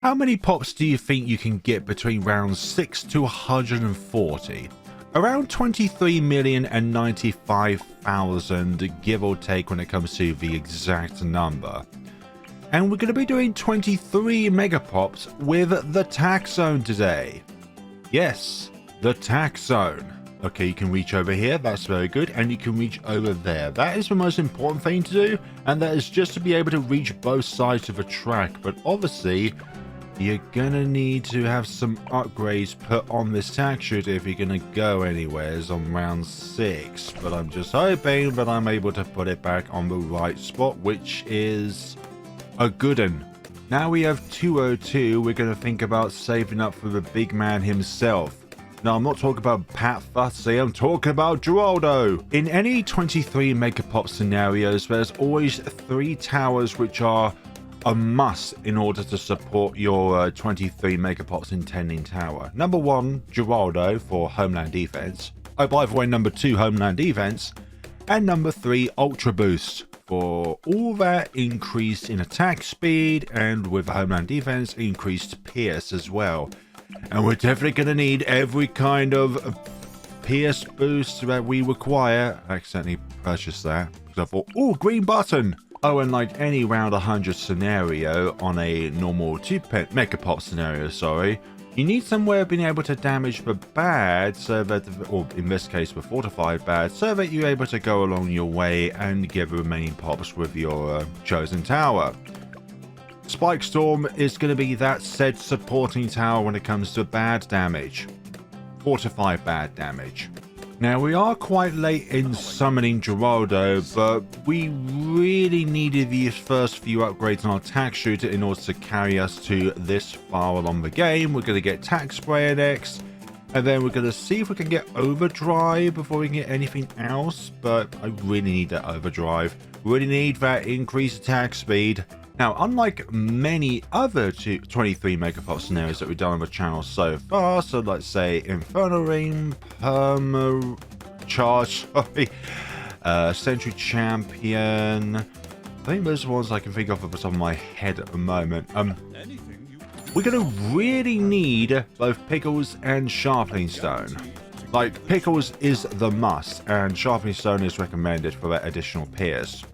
How many pops do you think you can get between rounds 6 to 140? Around 23,095,000, give or take, when it comes to the exact number. And we're going to be doing 23 Megapops with the Tack Zone today. Yes, the Tack Zone. Okay, you can reach over here, that's very good, and you can reach over there. That is the most important thing to do, and that is just to be able to reach both sides of the track. But obviously, you're gonna need to have some upgrades put on this tack shooter if you're gonna go anywheres on round 6. But I'm just hoping that I'm able to put it back on the right spot, which is a good one. Now we have 202, we're gonna think about saving up for the big man himself. Now, I'm not talking about Pat Fussy, I'm talking about Geraldo. In any 23 Megapop scenarios, there's always 3 towers which are a must in order to support your 23 Megapops intending tower. Number 1, Geraldo for Homeland Defense. Oh, by the way, number 2, Homeland Defense. And number 3, Ultra Boost for all that increase in attack speed, and with Homeland Defense, increased Pierce as well. And we're definitely going to need every kind of Pierce boost that we require. I accidentally purchased that because I thought, oh, green button. Oh, and like any round 100 scenario on a normal 2 Megapop scenario, sorry, you need somewhere being able to damage the bad, so that, or in this case, the fortified bad, so that you're able to go along your way and get the remaining pops with your chosen tower. Spike Storm is going to be that said supporting tower when it comes to bad damage. Fortified bad damage. Now, we are quite late in summoning Geraldo, but we really needed these first few upgrades on our tack shooter in order to carry us to this far along the game. We're going to get tack sprayer next, and then we're going to see if we can get overdrive before we can get anything else, but I really need that overdrive. Really need that increased attack speed. Now, unlike many other 23 Megapop scenarios that we've done on the channel so far, so let's say Inferno Ring, Perma Charge, Sentry Champion, I think those are ones I can think of off the top of my head at the moment. We're going to really need both Pickles and Sharpening Stone. Like, Pickles is the must, and Sharpening Stone is recommended for that additional Pierce.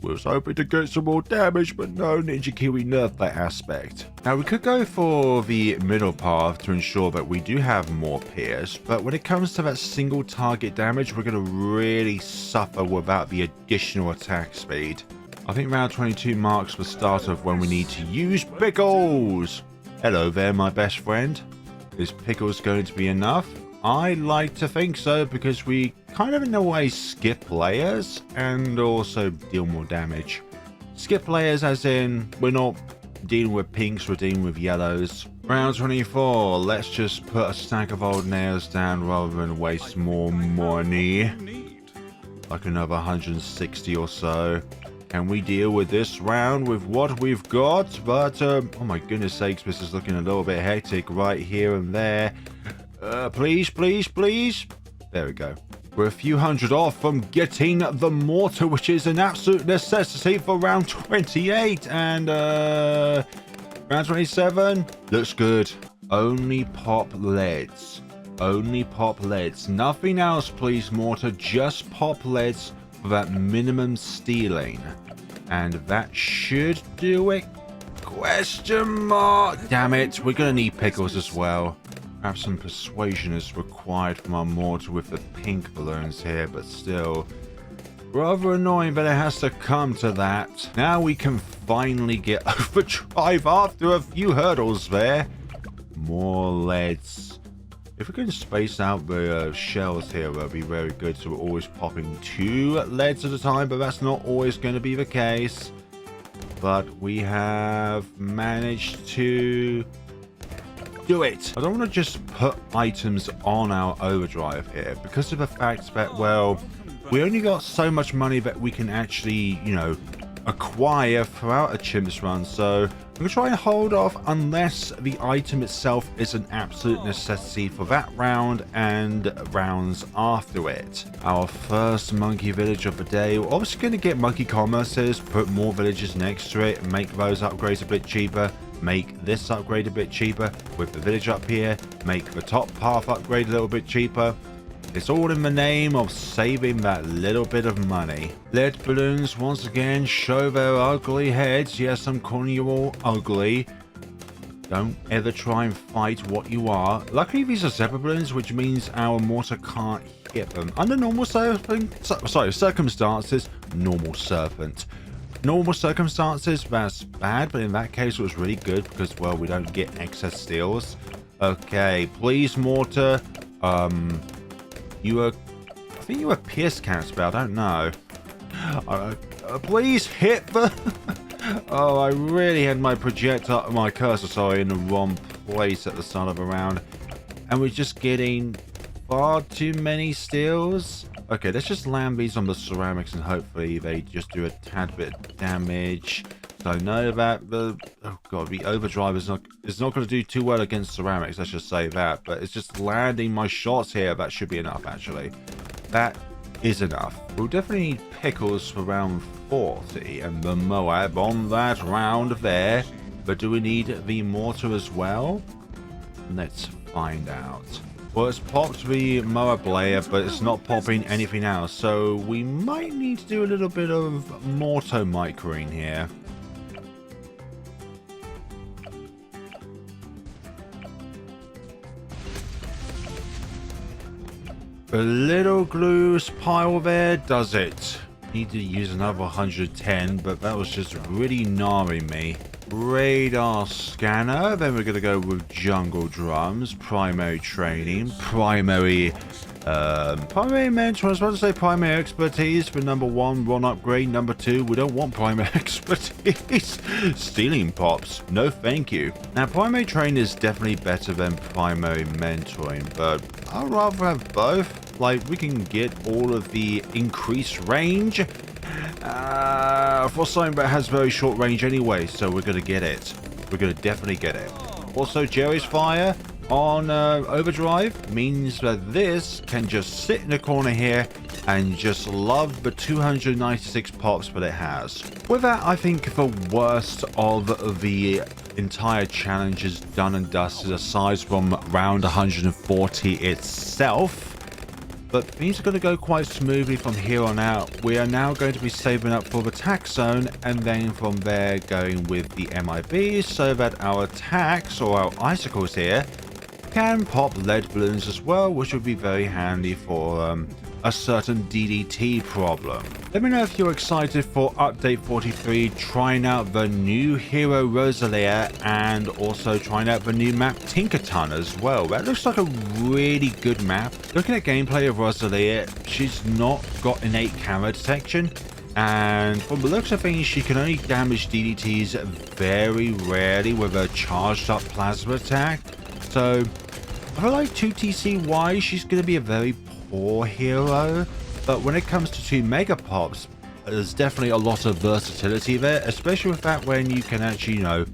We was hoping to get some more damage, but no, Ninja Kiwi nerfed that aspect. Now, we could go for the middle path to ensure that we do have more Pierce, but when it comes to that single target damage, we're going to really suffer without the additional attack speed. I think round 22 marks the start of when we need to use Pickles. Hello there, my best friend. Is Pickles going to be enough? I like to think so, because we kind of in a way skip layers and also deal more damage. Skip layers as in we're not dealing with pinks, we're dealing with yellows. Round 24, let's just put a stack of old nails down rather than waste more money. Like another 160 or so. Can we deal with this round with what we've got? But oh my goodness sakes, this is looking a little bit hectic right here and there. Please, please, please. There we go. We're a few hundred off from getting the mortar, which is an absolute necessity for round 28. And round 27 looks good. Only pop leads. Only pop leads. Nothing else, please, mortar. Just pop leads for that minimum stealing. And that should do it. Question mark. Damn it. We're going to need Pickles as well. Perhaps some persuasion is required from our mortar with the pink balloons here, but still rather annoying that it has to come to that. Now we can finally get overdrive after a few hurdles there. More leads. If we can space out the shells here, that'll be very good. So we're always popping 2 leads at a time, but that's not always going to be the case. But we have managed to do it. I don't want to just put items on our overdrive here because of the fact that, well, we only got so much money that we can actually, you know, acquire throughout a chimps run. So I'm going to try and hold off unless the item itself is an absolute necessity for that round and rounds after it. Our first monkey village of the day. We're obviously going to get monkey commerces, put more villages next to it, and make those upgrades a bit cheaper. make this upgrade a bit cheaper with the village up here, make the top path upgrade a little bit cheaper. It's all in the name of saving that little bit of money. Lead balloons once again show their ugly heads. Yes, I'm calling you all ugly. Don't ever try and fight what you are. Luckily, these are zebra balloons, which means our mortar can't hit them. Under normal circumstances, normal circumstances, that's bad, but in that case, it was really good because, well, we don't get excess steals. Okay, please, mortar. I think you were pierce cats, but I don't know. Please hit the... Oh, I really had my cursor, in the wrong place at the start of the round. And we're just getting far too many steals. Okay, let's just land these on the ceramics and hopefully they just do a tad bit of damage. So I know that the... Oh god, the overdrive is not going to do too well against ceramics, let's just say that. But it's just landing my shots here. That should be enough, actually. That is enough. We'll definitely need pickles for round 40 and the MOAB on that round there. But do we need the mortar as well? Let's find out. Well, it's popped the MOAB layer, but it's not popping anything else. So we might need to do a little bit of mortar microing here. The little glue pile there does it. Need to use another 110, but that was just really gnarring me. Radar scanner, then we're going to go with jungle drums, primary training, primary mentor. I was about to say primary expertise for number 1, run upgrade. Number 2, we don't want primary expertise. Stealing pops, no thank you. Now, primary training is definitely better than primary mentoring, but I'd rather have both. Like, we can get all of the increased range for something that has very short range anyway, so we're going to get it. We're going to definitely get it. Also, Jerry's Fire on overdrive means that this can just sit in the corner here and just love the 296 pops that it has. With that, I think the worst of the entire challenge is done and dusted, aside from round 140 itself. But things are going to go quite smoothly from here on out. We are now going to be saving up for the Tack Zone, and then from there going with the MIBs, so that our tacks, or our icicles here, can pop lead balloons as well, which would be very handy for a certain DDT problem. Let me know if you're excited for update 43, trying out the new hero Rosalia, and also trying out the new map Tinkerton as well. That looks like a really good map. Looking at gameplay of Rosalia, she's not got innate camera detection, and from the looks of things, she can only damage DDTs very rarely with a charged up plasma attack. So I feel like 2TC-wise, she's going to be a very poor hero, but when it comes to 2 Megapops, there's definitely a lot of versatility there, especially with that when you can actually, you know,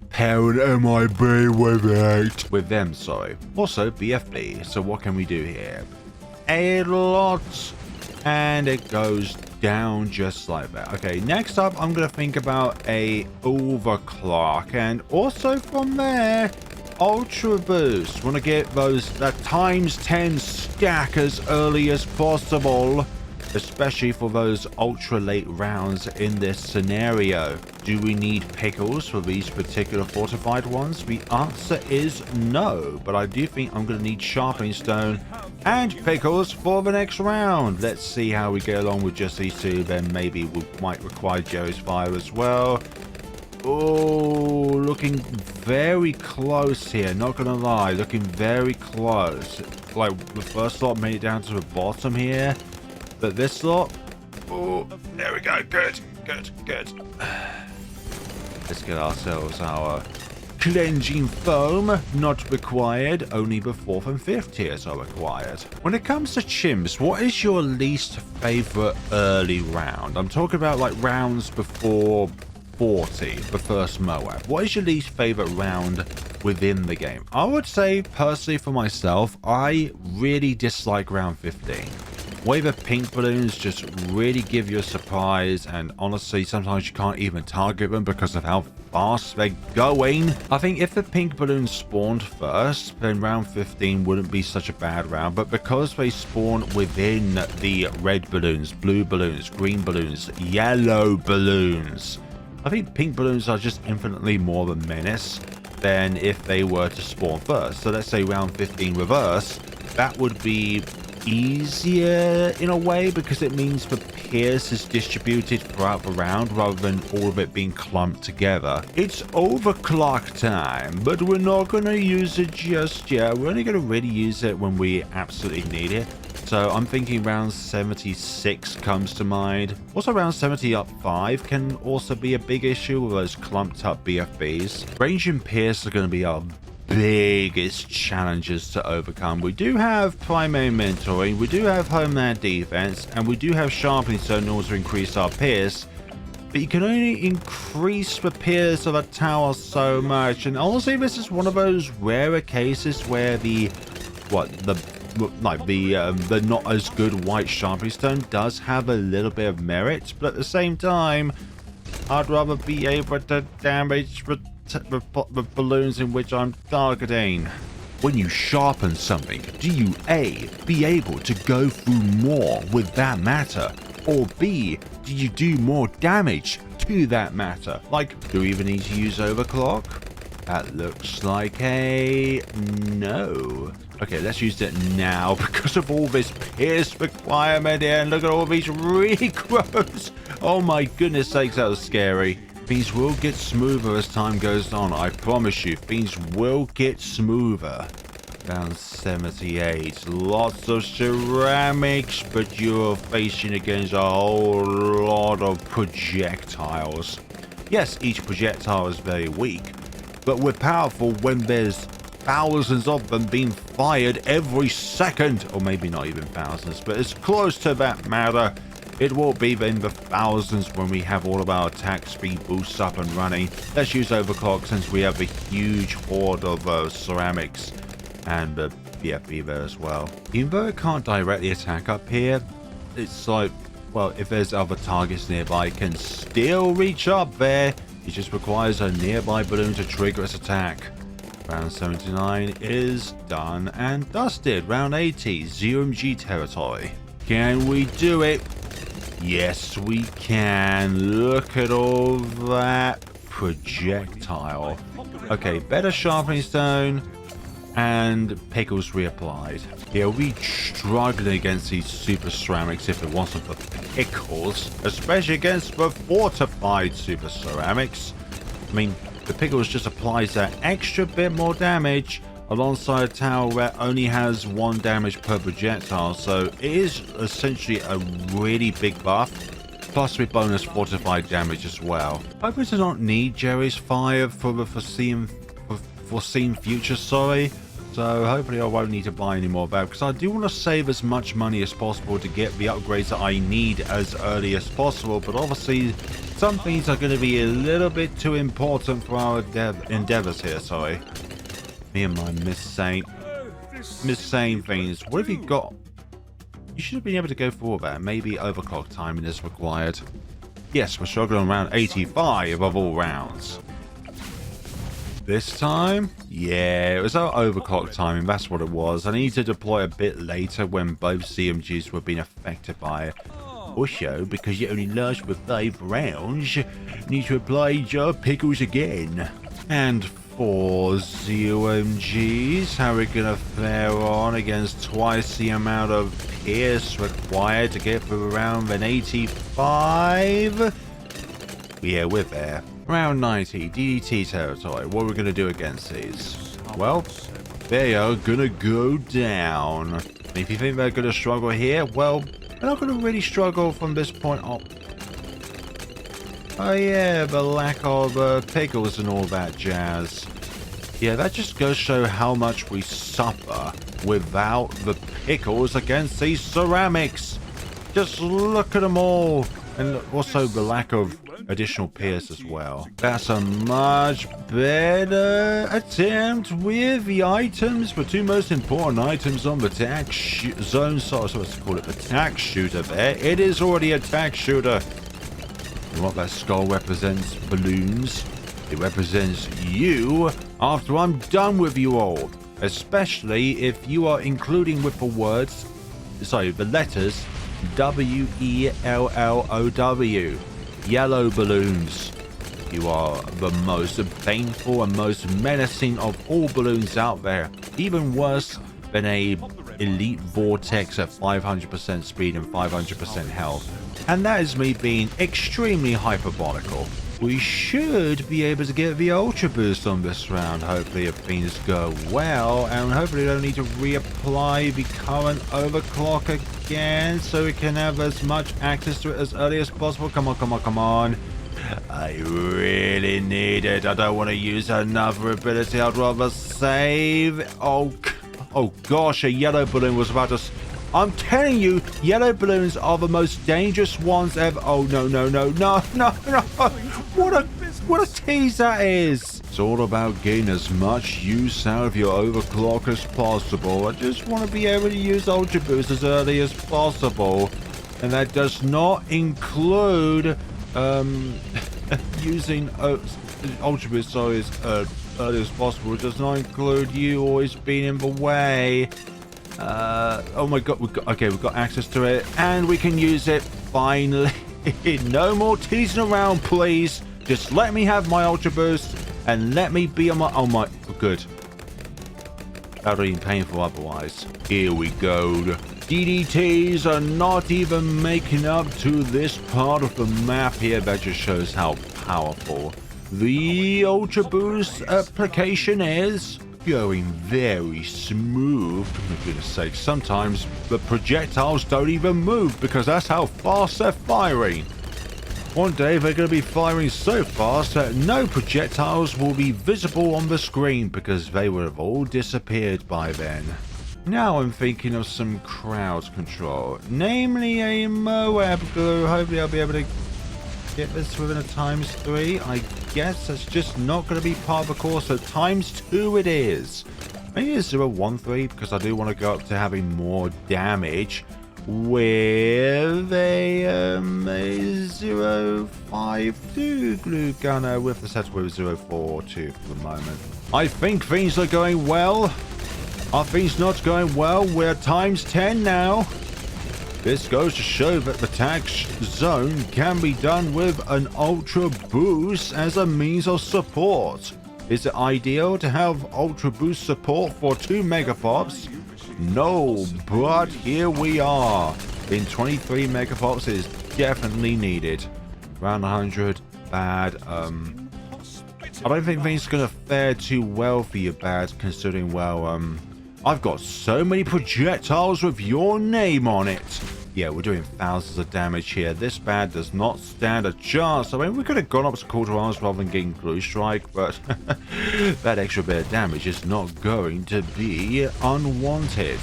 pair an MIB with them, sorry. Also, BFB, so what can we do here? A lot, and it goes down just like that. Okay, next up, I'm going to think about a overclock, and also from there, Ultra Boost. Want to get that times 10 stack as early as possible, especially for those ultra late rounds in this scenario. Do we need pickles for these particular fortified ones? The answer is no, but I do think I'm going to need sharpening stone and pickles for the next round. Let's see how we get along with just these 2, then maybe we might require Jerry's Fire as well. Oh, looking very close here, not gonna lie, looking very close. Like, the first lot made it down to the bottom here, but this lot, oh, there we go, good. Let's get ourselves our cleansing foam, not required, only the 4th and 5th tiers are required. When it comes to chimps, what is your least favorite early round? I'm talking about like rounds before 40, the first MOAB. What is your least favorite round within the game? I would say, personally for myself, I really dislike round 15. Wave of pink balloons just really give you a surprise, and honestly, sometimes you can't even target them because of how fast they're going. I think if the pink balloons spawned first, then round 15 wouldn't be such a bad round, but because they spawn within the red balloons, blue balloons, green balloons, yellow balloons, I think pink balloons are just infinitely more of a menace than if they were to spawn first. So let's say round 15 reverse, that would be easier in a way because it means the pierce is distributed throughout the round rather than all of it being clumped together. It's overclock time, but we're not going to use it just yet. We're only going to really use it when we absolutely need it. So I'm thinking round 76 comes to mind. Also round 70 up 5 can also be a big issue with those clumped up BFBs. Range and pierce are going to be our biggest challenges to overcome. We do have primary mentoring, we do have homeland defense, and we do have sharpening zone in order to increase our pierce, but you can only increase the pierce of a tower so much. And honestly, this is one of those rarer cases where the not as good white sharpening stone does have a little bit of merit, but at the same time, I'd rather be able to damage the balloons in which I'm targeting. When you sharpen something, do you A, be able to go through more with that matter, or B, do you do more damage to that matter? Like, do we even need to use overclock? That looks like a no. Okay, let's use it now because of all this pierce requirement here, and look at all these recros. Oh my goodness sakes, that was scary. Things will get smoother as time goes on, I promise you. Things will get smoother. Down 78. Lots of ceramics, but you're facing against a whole lot of projectiles. Yes, each projectile is very weak, but we're powerful when there's thousands of them being fired every second. Or maybe not even thousands, but it's close to that matter. It will be in the thousands when we have all of our attack speed boosts up and running. Let's use overclock since we have a huge horde of ceramics and BFB there as well. Even though it can't directly attack up here, it's like, well, if there's other targets nearby, it can still reach up there. It just requires a nearby balloon to trigger its attack. Round 79 is done and dusted. Round 80, ZOMG territory. Can we do it? Yes, we can. Look at all that projectile. Okay, better sharpening stone and pickles reapplied. Yeah, we'll be struggling against these super ceramics if it wasn't for pickles, especially against the fortified super ceramics. I mean, the pickles just applies that extra bit more damage alongside a tower that only has 1 damage per projectile, so it is essentially a really big buff, plus with bonus fortified damage as well. I hope I do not need Jerry's fire for the foreseen future, sorry, so hopefully I won't need to buy any more of that, because I do want to save as much money as possible to get the upgrades that I need as early as possible, but obviously some things are going to be a little bit too important for our endeavors here, sorry. Me and my missaying things. What have you got? You should have been able to go for that. Maybe overclock timing is required. Yes, we're struggling around 85 of all rounds. This time? Yeah, it was our overclock timing. That's what it was. I need to deploy a bit later when both ZOMGs were being affected by it. Also, because it only lasts for 5 rounds, you need to apply your pickles again. And for ZOMGs, how are we gonna fare on against twice the amount of pierce required to get through around an 85? Yeah, we're there. Round 90, DDT territory. What are we gonna do against these? Well, they are gonna go down. If you think they're gonna struggle here, well, they're not gonna really struggle from this point on. Oh yeah, the lack of pickles and all that jazz. Yeah, that just goes to show how much we suffer without the pickles against these ceramics. Just look at them all. And also the lack of additional pierce as well. That's a much better attempt with the items. The two most important items on the tack zone. So let's call it the tack shooter there. It is already a tack shooter. And what that skull represents balloons. It represents you after I'm done with you all. Especially if you are including with the words, sorry, the letters WELLOW. Yellow balloons. You are the most painful and most menacing of all balloons out there. Even worse than a elite vortex at 500% speed and 500% health. And that is me being extremely hyperbolical. We should be able to get the ultra boost on this round, hopefully, if things go well, and hopefully don't need to reapply the current overclock again, so we can have as much access to it as early as possible. Come on, come on, come on. I really need it. I don't want to use another ability. I'd rather save. Oh gosh, a yellow balloon was about to... I'm telling you, yellow balloons are the most dangerous ones ever. Oh, no. What a tease that is. It's all about getting as much use out of your overclock as possible. I just want to be able to use Ultra Boost as early as possible. And that does not include using Ultra Boost, sorry, as early as possible. It does not include you always being in the way. Oh my god, we've got access to it, and we can use it finally. No more teasing around, please. Just let me have my Ultra Boost, and let me be on my... Oh my... Good. That would have been painful otherwise. Here we go. DDTs are not even making up to this part of the map here. That just shows how powerful the Ultra Boost application is. Going very smooth. For goodness sake, sometimes the projectiles don't even move because that's how fast they're firing. One day they're going to be firing so fast that no projectiles will be visible on the screen because they would have all disappeared by then. Now I'm thinking of some crowd control, namely a MOAB glue. Hopefully I'll be able to get this within a ×3. I guess that's just not going to be part of the course, so ×2 it is. Maybe a 013 because I do want to go up to having more damage with a 052 glue gunner with the set with 042 for the moment. I think things are going well. Are things not going well? We're ×10 now. This goes to show that the Tack Zone can be done with an Ultra Boost as a means of support. Is it ideal to have Ultra Boost support for 2 Megapops? No, but here we are. In 23 Megapops, it is definitely needed. Round 100, bad. I don't think things are going to fare too well for you, bad, considering, well, I've got so many projectiles with your name on it. Yeah, we're doing thousands of damage here. This bad does not stand a chance. I mean, we could have gone up to Call to Arms rather than getting Glue Strike, but that extra bit of damage is not going to be unwanted.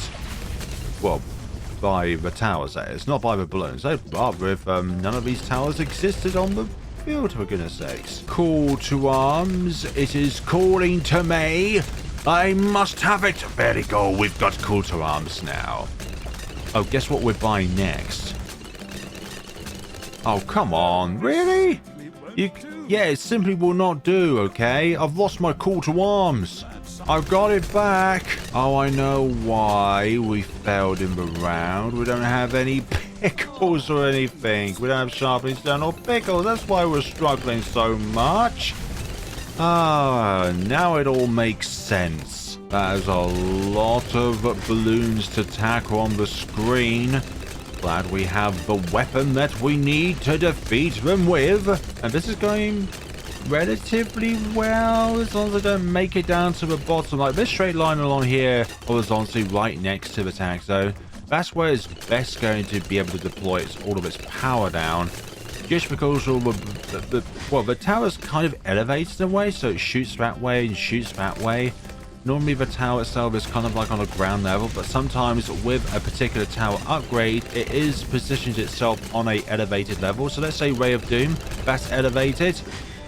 Well, by the towers, that is. Not by the balloons. I'd rather if none of these towers existed on the field, for goodness sakes. Call to Arms. It is calling to me. I must have it. There we go. We've got Call to Arms now. Oh, guess what we're buying next? Oh, come on. Really? Yeah, it simply will not do, okay? I've lost my Call to Arms. I've got it back. Oh, I know why we failed in the round. We don't have any pickles or anything. We don't have sharpening stone or pickles. That's why we're struggling so much. Ah, now it all makes sense. That is a lot of balloons to tackle on the screen. Glad we have the weapon that we need to defeat them with. And this is going relatively well, as long as I don't make it down to the bottom. Like this straight line along here, horizontally right next to the Tack Zone. That's where it's best going to be able to deploy all of its power down. Just because all the tower's kind of elevated in a way, so it shoots that way and shoots that way. Normally the tower itself is kind of like on a ground level, but sometimes with a particular tower upgrade, it is positioned itself on a elevated level. So let's say Ray of Doom, that's elevated.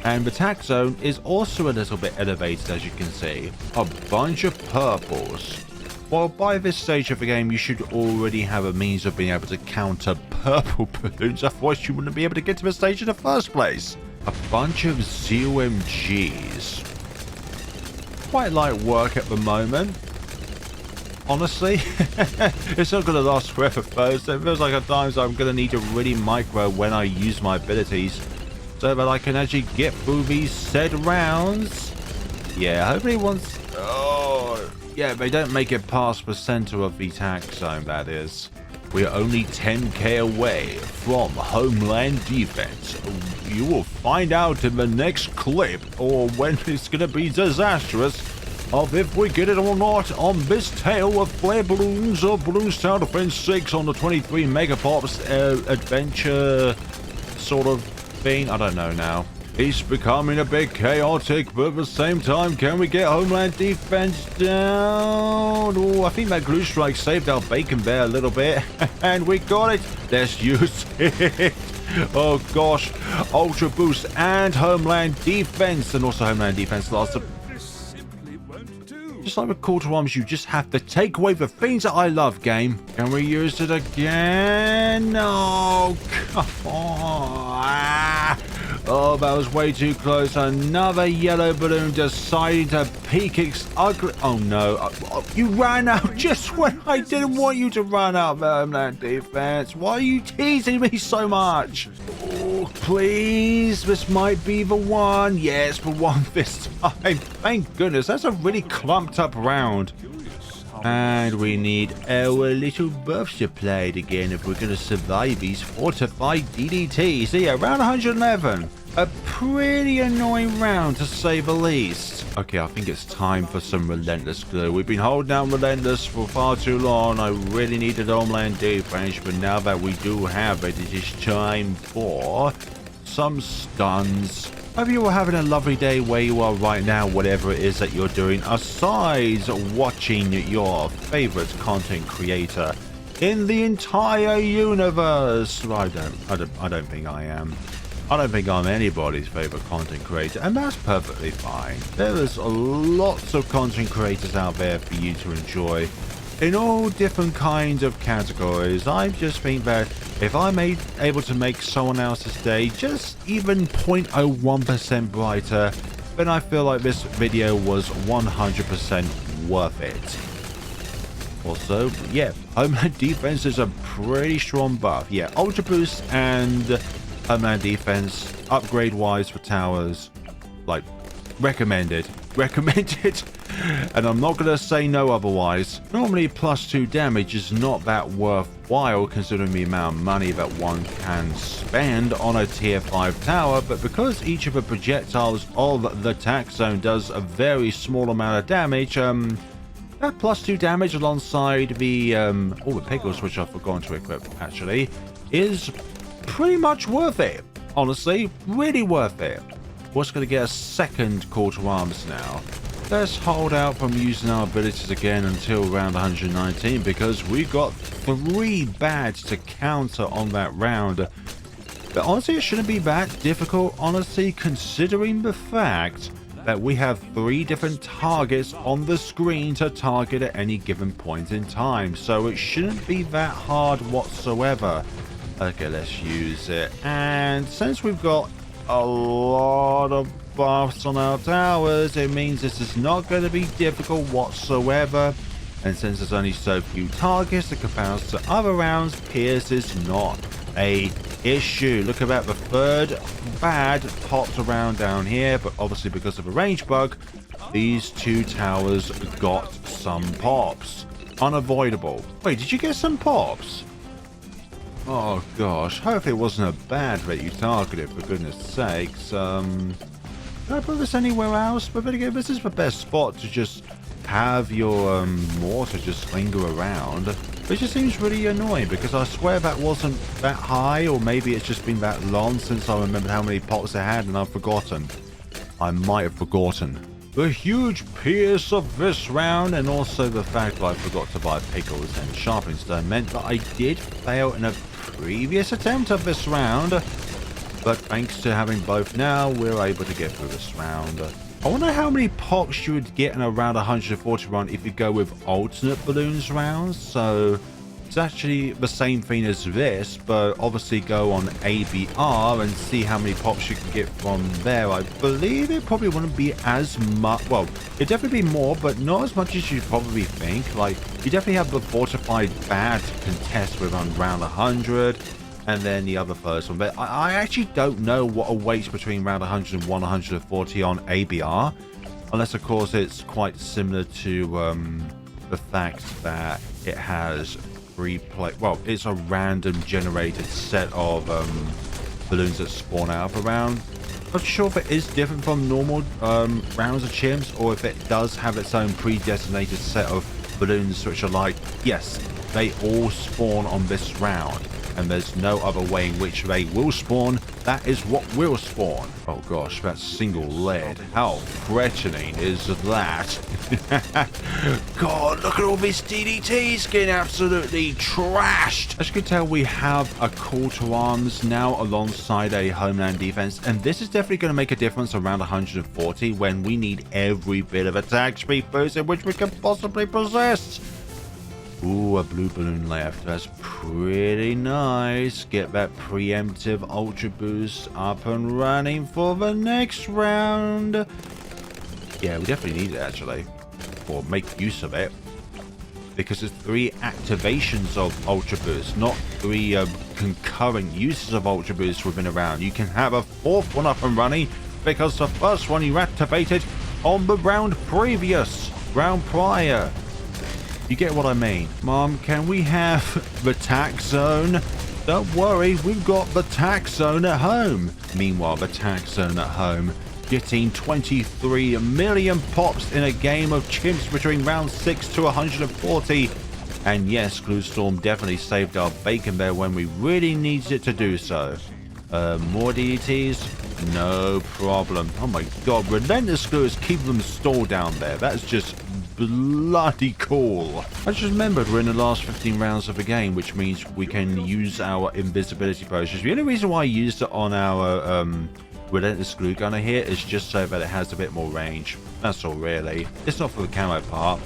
And the Tack Zone is also a little bit elevated, as you can see. A bunch of purples. Well, by this stage of the game, you should already have a means of being able to counter purple balloons. Otherwise, you wouldn't be able to get to the stage in the first place. A bunch of ZOMGs. Quite light work at the moment. Honestly, it's not going to last forever first. It feels like at times I'm going to need to really micro when I use my abilities, so that I can actually get through these said rounds. Yeah, hopefully once... Oh, yeah, they don't make it past the center of the Tack Zone, that is. We're only 10k away from Homeland Defense. You will find out in the next clip, or when it's going to be disastrous, of if we get it or not on this tale of flare balloons or Balloons Tower Defense 6 on the 23 Megapops adventure sort of thing. I don't know now. It's becoming a bit chaotic, but at the same time, can we get Homeland Defense down? Oh, I think that glue strike saved our bacon there a little bit. And we got it. Let's use it. Oh gosh. Ultra Boost and Homeland Defense. And also Homeland Defense lasts. Just like with Call to Arms, you just have to take away the things that I love, game. Can we use it again? No, come on. Ah. Oh, that was way too close. Another yellow balloon deciding to peek its ugly... Oh, no. You ran out just when I didn't want you to run out, Homeland Defense. Why are you teasing me so much? Oh, please. This might be the one. Yes, the one this time. Thank goodness. That's a really clumped up round. And we need our little buffs applied again if we're going to survive these Fortified DDTs. So yeah, round 111. A pretty annoying round to say the least. Okay, I think it's time for some Relentless glue. We've been holding down Relentless for far too long. I really needed Homeland Defense, but now that we do have it, it is time for some stuns. Hope you are having a lovely day where you are right now, whatever it is that you're doing, aside watching your favorite content creator in the entire universe. I don't think I am. I don't think I'm anybody's favorite content creator, and that's perfectly fine. There is lots of content creators out there for you to enjoy in all different kinds of categories. I just think that if I'm able to make someone else's day just even 0.01% brighter, then I feel like this video was 100% worth it. Also, yeah, Homeland Defense is a pretty strong buff. Yeah, Ultra Boost and Homeland Defense, upgrade-wise for towers, like, recommended. And I'm not going to say no otherwise. Normally +2 damage is not that worthwhile considering the amount of money that one can spend on a tier 5 tower, but because each of the projectiles of the Tack Zone does a very small amount of damage, that +2 damage alongside the the pickles, which I've forgotten to equip actually, is pretty much worth it. Honestly, really worth it. We're going to get a second Call to Arms now. Let's hold out from using our abilities again until round 119, because we got 3 bads to counter on that round. But honestly, it shouldn't be that difficult, honestly, considering the fact that we have 3 different targets on the screen to target at any given point in time. So it shouldn't be that hard whatsoever. Okay, let's use it. And since we've got a lot of buffs on our towers, it means this is not going to be difficult whatsoever. And since there's only so few targets in comparison to other rounds, Pierce is not a issue. Look about the 3rd bad popped around down here, but obviously because of a range bug, these 2 towers got some pops. Unavoidable. Wait, did you get some pops? Oh gosh, hopefully it wasn't a bad that you targeted, for goodness sakes. Can I put this anywhere else? But then again, this is the best spot to just have your mortar just linger around. Which just seems really annoying, because I swear that wasn't that high, or maybe it's just been that long since I remembered how many pops I had and I've forgotten. I might have forgotten. the huge pierce of this round, and also the fact that I forgot to buy pickles and sharpening stone meant that I did fail in a previous attempt of this round. But thanks to having both now, we're able to get through this round. I wonder how many pops you would get in a round 140 run if you go with alternate balloons rounds. So it's actually the same thing as this, but obviously go on ABR and see how many pops you can get from there. I believe it probably wouldn't be as much. Well, it'd definitely be more, but not as much as you probably think. Like, you definitely have the Fortified BAD to contest with on round 100. And then the other first one. But I actually don't know what awaits between round 101 and 140 on ABR. Unless, of course, it's quite similar to the fact that it has well, it's a random generated set of balloons that spawn out of a round. Not sure if it is different from normal rounds of chimps, or if it does have its own predesignated set of balloons which are like, yes, they all spawn on this round, and there's no other way in which they will spawn. That is what will spawn. Oh gosh, that single lead. How threatening is that? God, look at all these DDTs getting absolutely trashed. As you can tell, we have a call to arms now alongside a homeland defense, and this is definitely going to make a difference around 140 when we need every bit of attack speed boost in which we can possibly possess. Ooh, a blue balloon left. That's pretty nice. Get that preemptive ultra boost up and running for the next round. Yeah, we definitely need it actually, or make use of it, because it's 3 activations of ultra boost, not 3 concurrent uses of ultra boost within a round. You can have a 4th one up and running because the first one you activated on the round prior. You get what I mean? Mom, can we have the Tack Zone? Don't worry, we've got the Tack Zone at home. Meanwhile, the Tack Zone at home getting 23 million pops in a game of chimps between round 6 to 140. And yes, Gluestorm definitely saved our bacon there when we really needed it to do so. More DDTs? No problem. Oh my god, Relentless Glue is keeping them stalled down there. That's just bloody cool. I just remembered we're in the last 15 rounds of the game, which means we can use our invisibility potions. The only reason why I used it on our Relentless Glue gunner here is just so that it has a bit more range. That's all really. It's not for the camo part.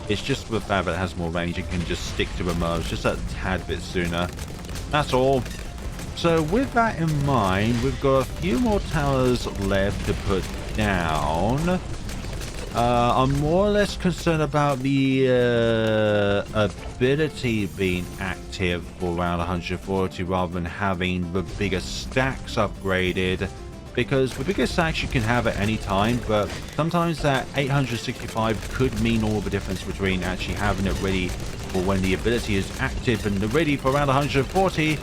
It's just for the fact that it has more range and can just stick to the MOABs just a tad bit sooner. That's all. So with that in mind, we've got a few more towers left to put down. I'm more or less concerned about the ability being active for round 140 rather than having the bigger stacks upgraded, because the bigger stacks you can have at any time, but sometimes that 865 could mean all the difference between actually having it ready for when the ability is active and ready for round 140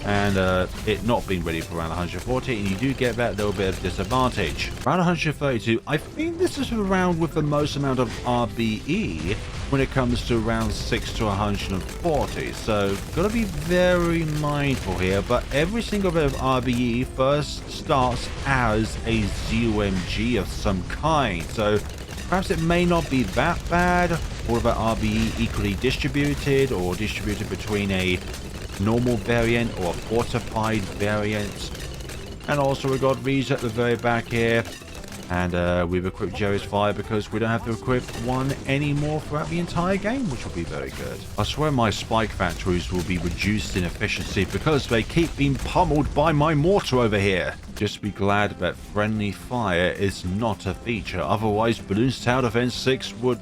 and it not being ready for round 140, and you do get that little bit of disadvantage. Round 132, I think this is the round with the most amount of RBE when it comes to round 6 to 140, so gotta be very mindful here. But every single bit of RBE first starts as a ZOMG of some kind, so perhaps it may not be that bad, or that RBE equally distributed, or distributed between a normal variant or a fortified variant. And also we've got these at the very back here, and we've equipped Jerry's Fire because we don't have to equip one anymore throughout the entire game, which will be very good. I swear my spike factories will be reduced in efficiency because they keep being pummeled by my mortar over here. Just be glad that friendly fire is not a feature, otherwise Balloons Tower Defense 6 would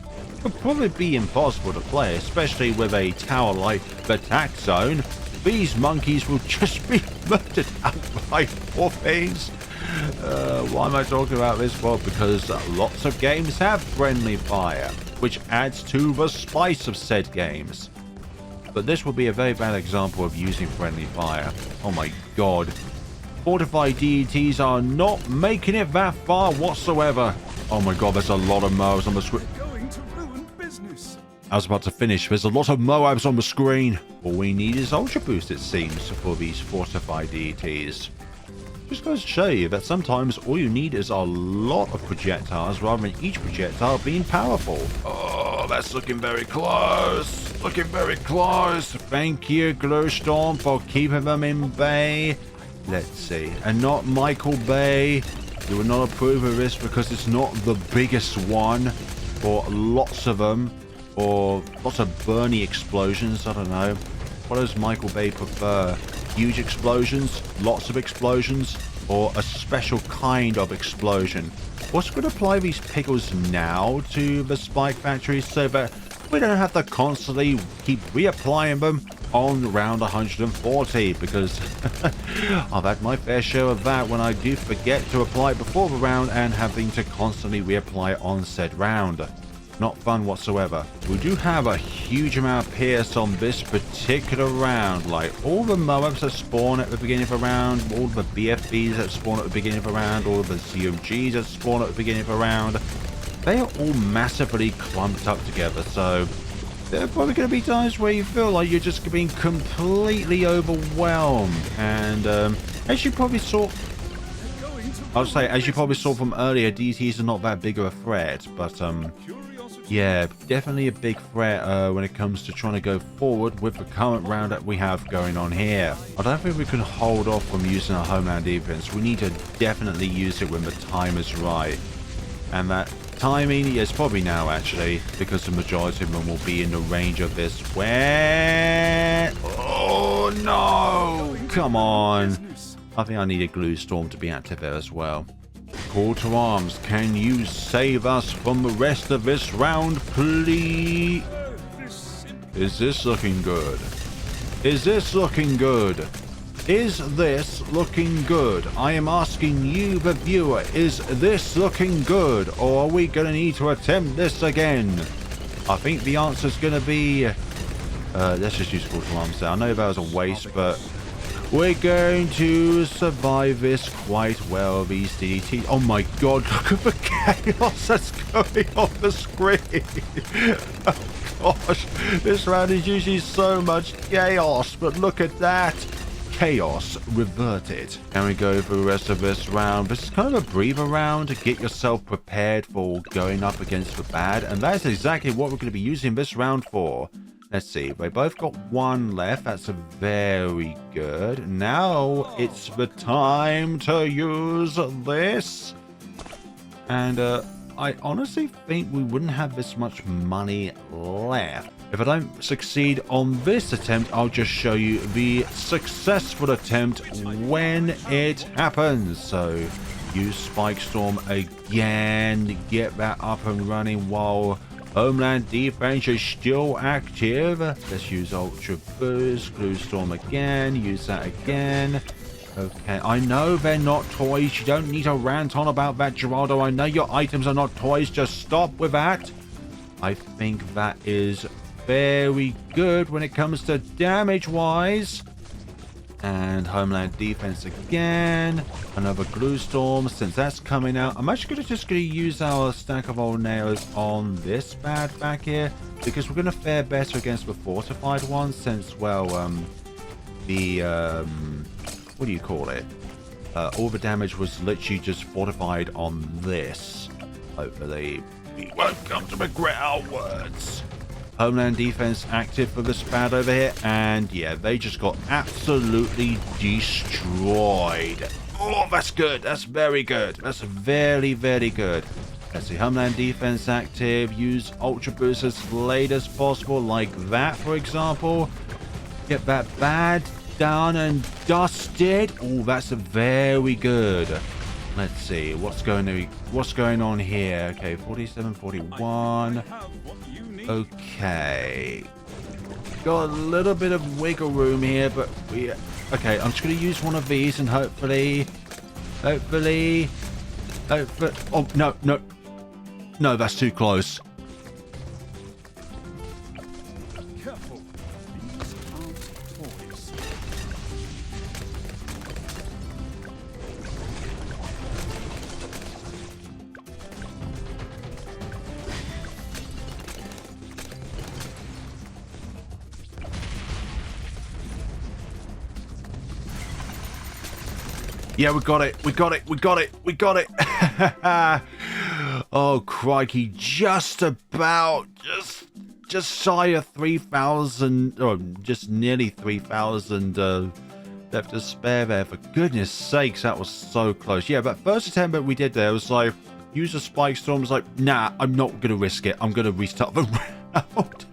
probably be impossible to play, especially with a tower like the Tack Zone. These monkeys will just be murdered out by poor things. Why am I talking about this? Well, because lots of games have friendly fire, which adds to the spice of said games. But this will be a very bad example of using friendly fire. Oh my god. Fortified DDTs are not making it that far whatsoever. Oh my god, there's a lot of MOABs on the screen. I was about to finish. There's a lot of MOABs on the screen. All we need is Ultra Boost, it seems, for these Fortified DDTs. Just goes to show you that sometimes all you need is a lot of projectiles rather than each projectile being powerful. Oh, that's looking very close. Looking very close. Thank you, Glowstorm, for keeping them in bay. Let's see. And not Michael Bay. You will not approve of this because it's not the biggest one. Or lots of them. Or lots of Bernie explosions. I don't know. What does Michael Bay prefer? Huge explosions, lots of explosions, or a special kind of explosion? What's going to apply these pickles now to the spike factories so that we don't have to constantly keep reapplying them on round 140, because I've had my fair share of that when I do forget to apply it before the round and having to constantly reapply on said round. Not fun whatsoever. We do have a huge amount of Pierce on this particular round. Like all the MOABs that spawn at the beginning of a round, all the BFBs that spawn at the beginning of a round, all the ZOMGs that spawn at the beginning of a round. They are all massively clumped up together. So there are probably going to be times where you feel like you're just being completely overwhelmed. And as you probably saw... I would say, as you probably saw from earlier, DDTs are not that big of a threat. But yeah, definitely a big threat when it comes to trying to go forward with the current round that we have going on here. I don't think we can hold off from using our homeland defense. We need to definitely use it when the time is right. And that timing is probably now, actually, because the majority of them will be in the range of this. Where? Oh, no! Come on. I think I need a Glowstorm to be active there as well. Call to arms. Can you save us from the rest of this round, please? Is this looking good? Is this looking good? Is this looking good? I am asking you, the viewer, is this looking good? Or are we going to need to attempt this again? I think the answer is going to be... let's just use call to arms there. I know that was a waste, but... we're going to survive this quite well, these DDTs. Oh my god, look at the chaos that's going on the screen. Oh gosh, this round is usually so much chaos, but look at that. Chaos reverted. Can we go for the rest of this round? This is kind of a breather round to get yourself prepared for going up against the bad, and that's exactly what we're going to be using this round for. Let's see, we both got one left. That's very good. Now it's the time to use this. And I honestly think we wouldn't have this much money left. If I don't succeed on this attempt, I'll just show you the successful attempt when it happens. So use Spike Storm again, get that up and running while Homeland Defense is still active. Let's use Ultra Boost, Glowstorm again, use that again. Okay, I know they're not toys. You don't need to rant on about that, Geraldo. I know your items are not toys. Just stop with that. I think that is very good when it comes to damage-wise. And Homeland Defense again. Another Glowstorm. Since that's coming out, I'm actually just going to use our stack of old nails on this bad back here, because we're going to fare better against the fortified ones, since, well, the, what do you call it? All the damage was literally just fortified on this. Hopefully, we won't come to regret our words. Homeland Defense active for the SPAD over here, and yeah, they just got absolutely destroyed. Oh, that's good. That's very good. That's very, very good. Let's see, Homeland Defense active. Use Ultra Boost as late as possible, like that, for example. Get that bad done and dusted. Oh, that's very good. Let's see, what's going on here? Okay, 47, 41. Okay. Got a little bit of wiggle room here, but we... okay, I'm just going to use one of these and hopefully... oh, no, no. No, that's too close. Careful. These aren't toys. Yeah, we got it. We got it. We got it. We got it. Oh, crikey. Just about. Just shy of 3,000. Or just nearly 3,000 left to spare there. For goodness sakes, that was so close. Yeah, but first attempt that we did there was like, use a spike storm. Was like, nah, I'm not going to risk it. I'm going to restart the round.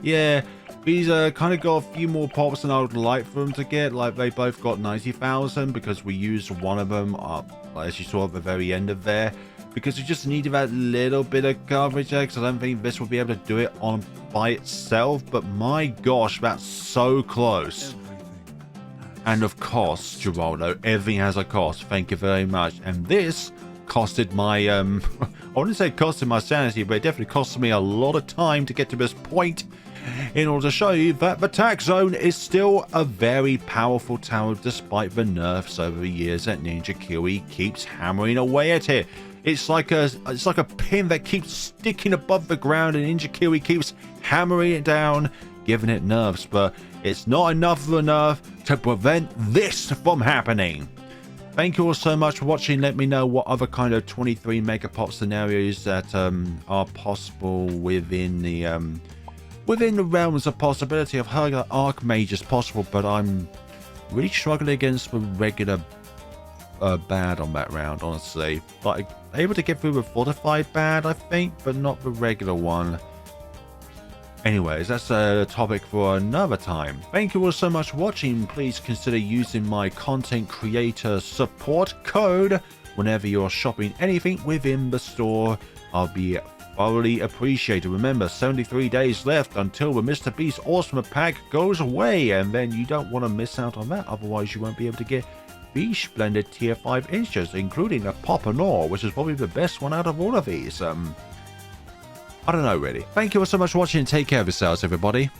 Yeah. These kind of got a few more pops than I would like for them to get. Like, they both got 90,000 because we used one of them up, as you saw at the very end of there. Because we just needed that little bit of coverage there, because I don't think this will be able to do it on by itself. But my gosh, that's so close. And of course, Geraldo, everything has a cost. Thank you very much. And this costed my, I wouldn't say costed my sanity, but it definitely costed me a lot of time to get to this point, in order to show you that the Tack Zone is still a very powerful tower despite the nerfs over the years that Ninja Kiwi keeps hammering away at it. It's like a pin that keeps sticking above the ground and Ninja Kiwi keeps hammering it down, giving it nerfs, but it's not enough of a nerf to prevent this from happening. Thank you all so much for watching. Let me know what other kind of 23 Megapop scenarios that are possible within the realms of possibility. I've heard that Archmage is possible, but I'm really struggling against the regular bad on that round, honestly. Like, able to get through the Fortified BAD, I think, but not the regular one. Anyways, that's a topic for another time. Thank you all so much for watching. Please consider using my content creator support code whenever you're shopping anything within the store. I'll be thoroughly appreciated. Remember, 73 days left until the Mr. Beast Awesome Pack goes away, and then you don't want to miss out on that, otherwise you won't be able to get these splendid tier 5 inches, including a Pop and Ore, which is probably the best one out of all of these. I don't know, really. Thank you all so much for watching, and take care of yourselves, everybody.